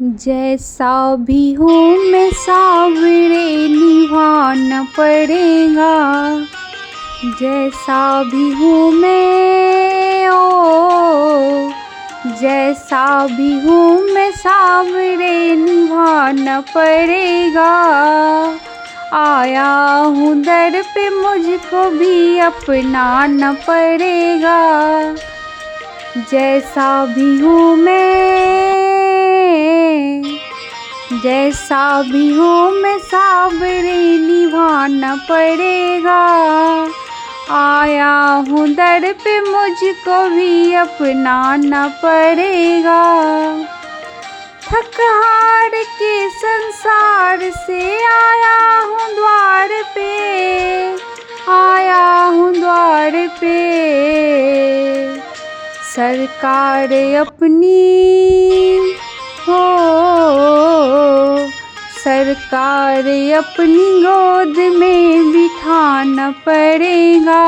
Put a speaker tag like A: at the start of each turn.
A: जैसा भी हूँ मैं सांवरे निभाना पड़ेगा। जैसा भी हूँ मैं जैसा भी हूँ मैं सांवरे निभाना पड़ेगा। आया हूँ दर पे मुझको भी अपनाना पड़ेगा। जैसा भी हूँ जैसा भी हूँ मैं सांवरे निभाना पड़ेगा। आया हूँ दर पे मुझको भी अपनाना पड़ेगा। थक हार के संसार से आया हूँ द्वार पे सरकार अपनी गोद में बिठाना पड़ेगा।